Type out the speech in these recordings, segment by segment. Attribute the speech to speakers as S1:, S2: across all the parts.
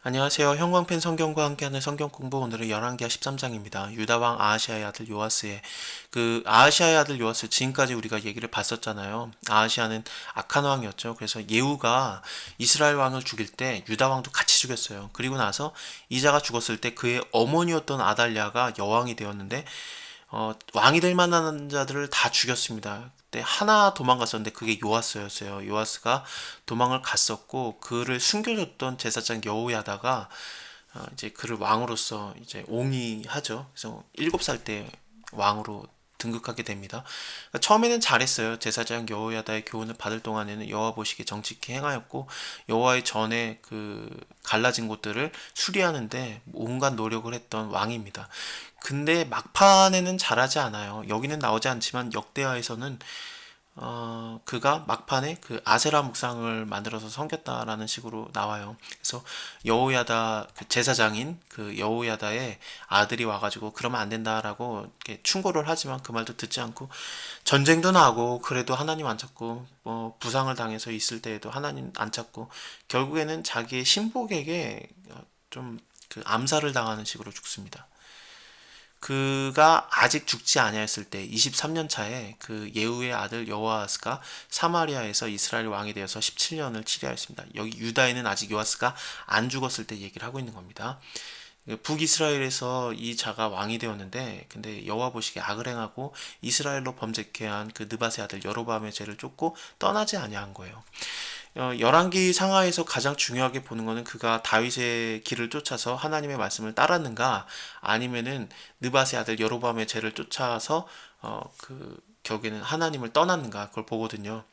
S1: 안녕하세요. 형광펜 성경과 함께하는 성경 공부 오늘은 열왕기하 13장입니다. 유다왕 아하시아의 아들 요아스의 아하시아의 아들 요아스 지금까지 우리가 얘기를 봤었잖아요. 아하시아는 악한 왕이었죠. 그래서 예후가 이스라엘 왕을 죽일 때 유다 왕도 같이 죽였어요. 그리고 나서 이자가 죽었을 때 그의 어머니였던 아달랴가 여왕이 되었는데 왕이 될 만한 자들을 다 죽였습니다. 그때 하나 도망갔었는데 그게 요아스였어요. 요아스가 도망을 갔었고 그를 숨겨줬던 제사장 여호야다가 이제 그를 왕으로서 이제 옹이하죠. 그래서 7살 때 왕으로 등극하게 됩니다. 그러니까 처음에는 잘했어요. 제사장 여호야다의 교훈을 받을 동안에는 여호와 보시기에 정직히 행하였고 여호와의 전에 갈라진 곳들을 수리하는데 온갖 노력을 했던 왕입니다. 근데 막판에는 잘하지 않아요. 여기는 나오지 않지만 역대하에서는 그가 막판에 아세라 묵상을 만들어서 섬겼다라는 식으로 나와요. 그래서 여호야다 제사장인 여호야다의 아들이 와가지고 그러면 안 된다라고 이렇게 충고를 하지만 그 말도 듣지 않고 전쟁도 나고 그래도 하나님 안 찾고 부상을 당해서 있을 때에도 하나님 안 찾고 결국에는 자기의 신복에게 좀 암살을 당하는 식으로 죽습니다. 그가 아직 죽지 아니하였을 때 23년 차에 예후의 아들 여호아스가 사마리아에서 이스라엘 왕이 되어서 17년을 치리하였습니다. 여기 유다에는 아직 요아스가 안 죽었을 때 얘기를 하고 있는 겁니다. 북이스라엘에서 이 자가 왕이 되었는데 근데 여호와 보시기에 악을 행하고 이스라엘로 범죄케 한 느밧의 아들 여로보암의 죄를 쫓고 떠나지 아니한 거예요. 열왕기 상하에서 가장 중요하게 보는 거는 그가 다윗의 길을 쫓아서 하나님의 말씀을 따랐는가 아니면은 느밧의 아들 여로보암의 죄를 쫓아서 결국에는 하나님을 떠났는가 그걸 보거든요.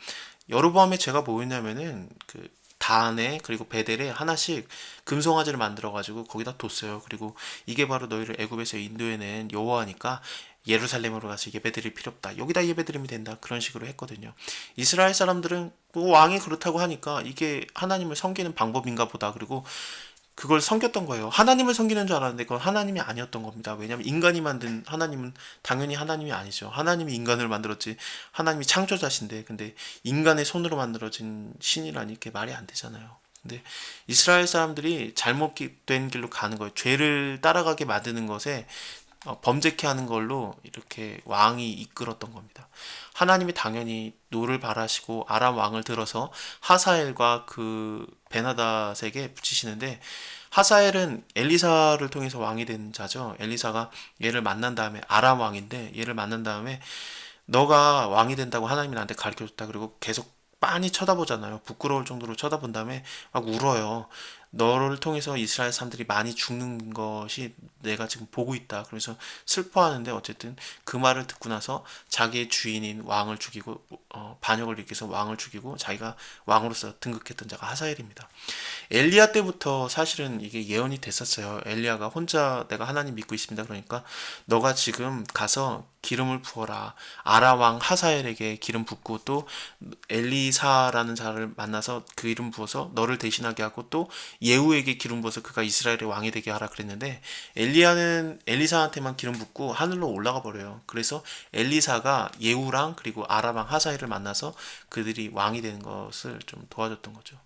S1: 여로보암의 죄가 뭐였냐면은 단에 그리고 베델에 하나씩 금송아지를 만들어 가지고 거기다 뒀어요. 그리고 이게 바로 너희를 애굽에서 인도해낸 여호와니까 예루살렘으로 가서 예배드릴 필요 없다. 여기다 예배드리면 된다. 그런 식으로 했거든요. 이스라엘 사람들은 뭐 왕이 그렇다고 하니까 이게 하나님을 섬기는 방법인가 보다. 그리고 그걸 섬겼던 거예요. 하나님을 섬기는 줄 알았는데 그건 하나님이 아니었던 겁니다. 왜냐하면 인간이 만든 하나님은 당연히 하나님이 아니죠. 하나님이 인간을 만들었지. 하나님이 창조자신데 근데 인간의 손으로 만들어진 신이라니 이게 말이 안 되잖아요. 근데 이스라엘 사람들이 잘못된 길로 가는 거예요. 죄를 따라가게 만드는 것에 범죄케 하는 걸로 이렇게 왕이 이끌었던 겁니다. 하나님이 당연히 노를 바라시고 아람 왕을 들어서 하사엘과 베나닷에게 붙이시는데 하사엘은 엘리사를 통해서 왕이 된 자죠. 엘리사가 얘를 만난 다음에 아람 왕인데 얘를 만난 다음에 너가 왕이 된다고 하나님이 나한테 가르쳐줬다. 그리고 계속 빤히 쳐다보잖아요. 부끄러울 정도로 쳐다본 다음에 막 울어요. 너를 통해서 이스라엘 사람들이 많이 죽는 것이 내가 지금 보고 있다. 그래서 슬퍼하는데 어쨌든 그 말을 듣고 나서 자기의 주인인 왕을 죽이고 반역을 일으켜서 왕을 죽이고 자기가 왕으로서 등극했던 자가 하사엘입니다. 엘리야 때부터 사실은 이게 예언이 됐었어요. 엘리야가 혼자 내가 하나님 믿고 있습니다. 그러니까 너가 지금 가서 기름을 부어라. 아람 왕 하사엘에게 기름 붓고 또 엘리사라는 자를 만나서 그 이름 부어서 너를 대신하게 하고 또 예후에게 기름 부어서 그가 이스라엘의 왕이 되게 하라 그랬는데 엘리야는 엘리사한테만 기름 붓고 하늘로 올라가 버려요. 그래서 엘리사가 예후랑 그리고 아람 왕 하사엘을 만나서 그들이 왕이 되는 것을 좀 도와줬던 거죠.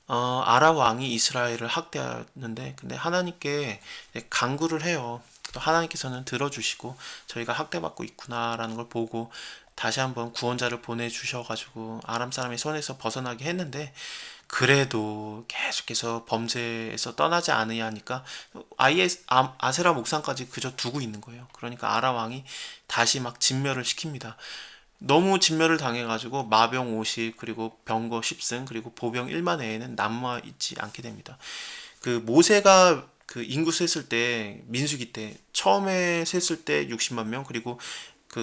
S1: 아람 왕이 이스라엘을 학대하는데 근데 하나님께 간구를 해요. 또 하나님께서는 들어주시고 저희가 학대받고 있구나라는 걸 보고 다시 한번 구원자를 보내주셔가지고 아람 사람의 손에서 벗어나게 했는데 그래도 계속해서 범죄에서 떠나지 않으니까 아예 아세라 목상까지 그저 두고 있는 거예요. 그러니까 아람 왕이 다시 막 진멸을 시킵니다. 너무 진멸을 당해가지고 마병 50 그리고 병거 10승 그리고 보병 1만 외에는 남아 있지 않게 됩니다. 모세가 인구 셌을 때 민수기 때 처음에 셌을 때 60만 명 그리고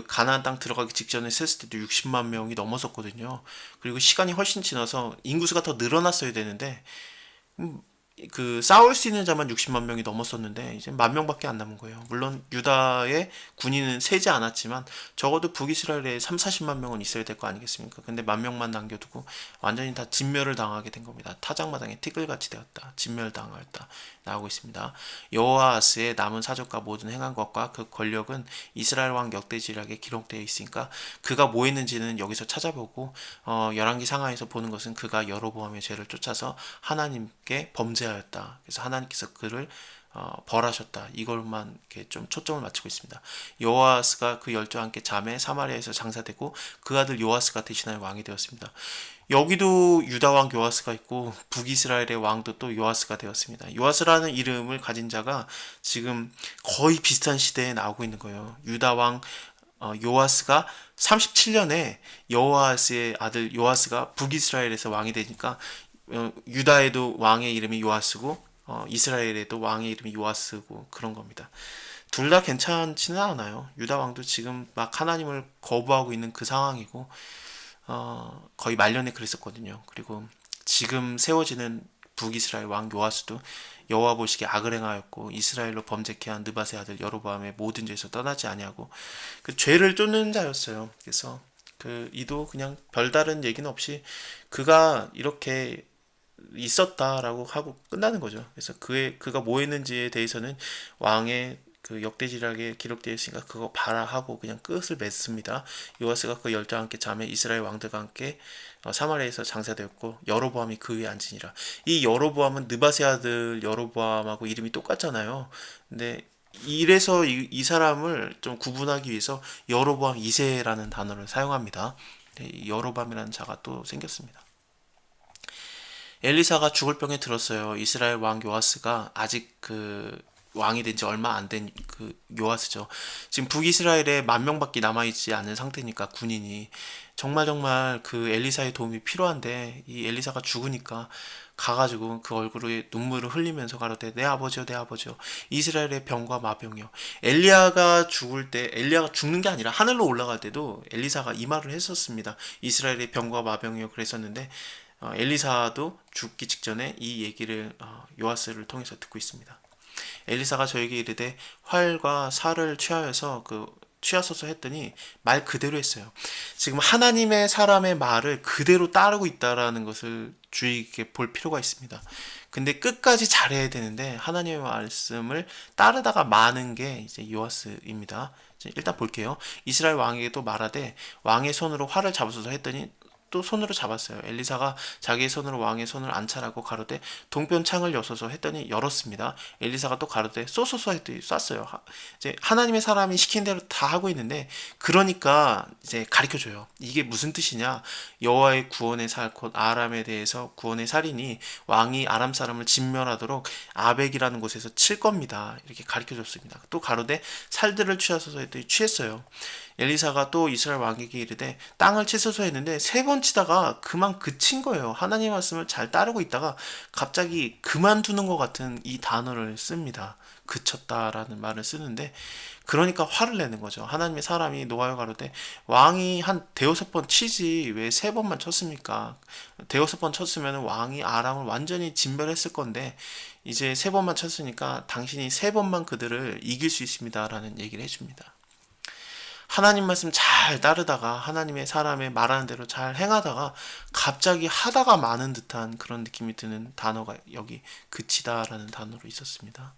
S1: 가나안 땅 들어가기 직전에 셌을 때도 60만 명이 넘었었거든요. 그리고 시간이 훨씬 지나서 인구수가 더 늘어났어야 되는데 그 싸울 수 있는 자만 60만 명이 넘었었는데 이제 10,000명밖에 안 남은 거예요. 물론 유다의 군인은 세지 않았지만 적어도 북이스라엘에 3, 40만 명은 있어야 될 거 아니겠습니까? 근데 10,000명만 남겨두고 완전히 다 진멸을 당하게 된 겁니다. 타작마당에 티끌같이 되었다. 진멸당하였다. 나오고 있습니다. 여호아하스의 남은 사적과 모든 행한 것과 그 권력은 이스라엘 왕 역대지략에 기록되어 있으니까 그가 뭐 했는지는 여기서 찾아보고 열왕기 상하에서 보는 것은 그가 여로보암의 죄를 쫓아서 하나님께 범죄하였다. 그래서 하나님께서 그를 벌하셨다. 이걸만 이렇게 좀 초점을 맞추고 있습니다. 요아스가 그 열조와 함께 잠에 사마리아에서 장사되고 그 아들 요아스가 대신하여 왕이 되었습니다. 여기도 유다 왕 요아스가 있고 북이스라엘의 왕도 또 요아스가 되었습니다. 요아스라는 이름을 가진 자가 지금 거의 비슷한 시대에 나오고 있는 거예요. 유다 왕 요아스가 37년에 여호아스의 아들 요아스가 북이스라엘에서 왕이 되니까 유다에도 왕의 이름이 요아스고 이스라엘에도 왕의 이름이 요아스고 그런 겁니다. 둘 다 괜찮지는 않아요. 유다 왕도 지금 막 하나님을 거부하고 있는 그 상황이고 거의 말년에 그랬었거든요. 그리고 지금 세워지는 북이스라엘 왕 요아스도 여호와 보시기에 악을 행하였고 이스라엘로 범죄케 한 느밧의 아들 여로보암의 모든 죄에서 떠나지 아니하고 그 죄를 쫓는 자였어요. 그래서 그 이도 그냥 별다른 얘기는 없이 그가 이렇게 있었다라고 하고 끝나는 거죠. 그래서 그가 뭐 했는지에 대해서는 왕의 그 역대지략에 기록되어 있으니까 그거 봐라 하고 그냥 끝을 맺습니다. 요아스가 그 열조와 함께 잠에 이스라엘 왕들과 함께 사마리아에서 장사되었고 여로보암이 그 위에 앉으니라. 이 여로보암은 느밧의 아들 여로보암하고 이름이 똑같잖아요. 근데 이래서 이 사람을 좀 구분하기 위해서 여로보암 2세라는 단어를 사용합니다. 여로보암이라는 자가 또 생겼습니다. 엘리사가 죽을 병에 들었어요. 이스라엘 왕 요아스가 아직 그 왕이 된 지 얼마 안 된 그 요아스죠. 지금 북이스라엘에 10,000명밖에 남아있지 않은 상태니까 군인이 정말 그 엘리사의 도움이 필요한데 이 엘리사가 죽으니까 가가지고 그 얼굴에 눈물을 흘리면서 가로되 내 아버지요 내 아버지요 이스라엘의 병과 마병이요. 엘리야가 죽는 게 아니라 하늘로 올라갈 때도 엘리사가 이 말을 했었습니다. 이스라엘의 병과 마병이요 그랬었는데 엘리사도 죽기 직전에 이 얘기를 요아스를 통해서 듣고 있습니다. 엘리사가 저에게 이르되 활과 살을 취하소서 했더니 말 그대로 했어요. 지금 하나님의 사람의 말을 그대로 따르고 있다라는 것을 주의 깊게 볼 필요가 있습니다. 근데 끝까지 잘해야 되는데 하나님의 말씀을 따르다가 마는 게 이제 요아스입니다. 일단 볼게요. 이스라엘 왕에게도 말하되 왕의 손으로 활을 잡으소서 했더니 또 손으로 잡았어요. 엘리사가 자기의 손으로 왕의 손을 안찰하고 가로되 동편 창을 여소서 했더니 열었습니다. 엘리사가 또 가로되 쏘소서 했더니 쐈어요. 이제 하나님의 사람이 시킨 대로 다 하고 있는데 그러니까 이제 가르쳐줘요. 이게 무슨 뜻이냐? 여호와의 구원의 살 곧 아람에 대해서 구원의 살이니 왕이 아람 사람을 진멸하도록 아벡이라는 곳에서 칠 겁니다. 이렇게 가르쳐줬습니다. 또 가로되 살들을 취하소서 했더니 취했어요. 엘리사가 또 이스라엘 왕에게 이르되 땅을 치소서 했는데 3번 치다가 그만 그친 거예요. 하나님의 말씀을 잘 따르고 있다가 갑자기 그만두는 것 같은 이 단어를 씁니다. 그쳤다라는 말을 쓰는데 그러니까 화를 내는 거죠. 하나님의 사람이 노하여 가로되 왕이 한 대여섯 번 치지 왜 3번만 쳤습니까? 대여섯 번 쳤으면 왕이 아람을 완전히 진멸했을 건데 이제 3번만 쳤으니까 당신이 3번만 그들을 이길 수 있습니다라는 얘기를 해줍니다. 하나님 말씀 잘 따르다가 하나님의 사람의 말하는 대로 잘 행하다가 갑자기 하다가 많은 듯한 그런 느낌이 드는 단어가 여기 그치다라는 단어로 있었습니다.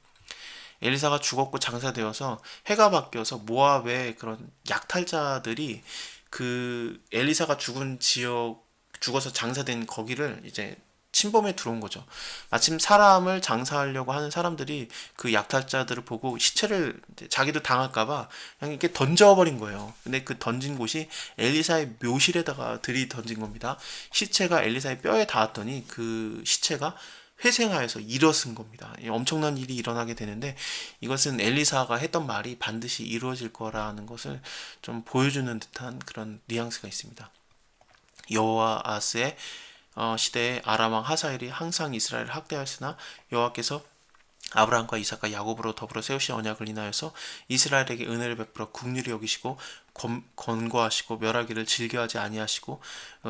S1: 엘리사가 죽었고 장사되어서 해가 바뀌어서 모압의 그런 약탈자들이 그 엘리사가 죽어서 장사된 거기를 이제 침범에 들어온 거죠. 마침 사람을 장사하려고 하는 사람들이 그 약탈자들을 보고 시체를 자기도 당할까봐 그냥 이렇게 던져버린 거예요. 근데 그 던진 곳이 엘리사의 묘실에다가 던진 겁니다. 시체가 엘리사의 뼈에 닿았더니 그 시체가 회생하여서 일어선 겁니다. 엄청난 일이 일어나게 되는데 이것은 엘리사가 했던 말이 반드시 이루어질 거라는 것을 좀 보여주는 듯한 그런 뉘앙스가 있습니다. 여호아스의 시대에 아람 왕 하사엘이 항상 이스라엘을 학대하였으나 여호와께서 아브라함과 이삭과 야곱으로 더불어 세우신 언약을 인하여서 이스라엘에게 은혜를 베풀어 긍휼히 여기시고 권고하시고 멸하기를 즐겨하지 아니하시고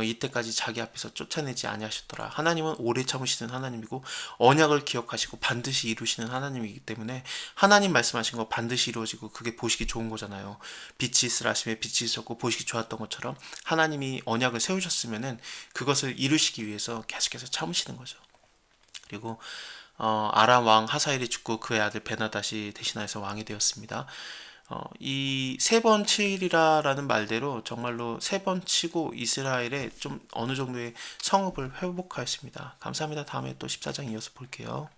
S1: 이때까지 자기 앞에서 쫓아내지 아니하셨더라. 하나님은 오래 참으시는 하나님이고 언약을 기억하시고 반드시 이루시는 하나님이기 때문에 하나님 말씀하신 거 반드시 이루어지고 그게 보시기 좋은 거잖아요. 빛이 있으라 하심에 빛이 있었고 보시기 좋았던 것처럼 하나님이 언약을 세우셨으면은 그것을 이루시기 위해서 계속해서 참으시는 거죠. 그리고 아람 왕 하사엘이 죽고 그의 아들 베나다시 대신하여서 왕이 되었습니다. 이 세 번 치리라라는 말대로 정말로 세 번 치고 이스라엘에 좀 어느 정도의 성읍을 회복하였습니다. 감사합니다. 다음에 또 14장 이어서 볼게요.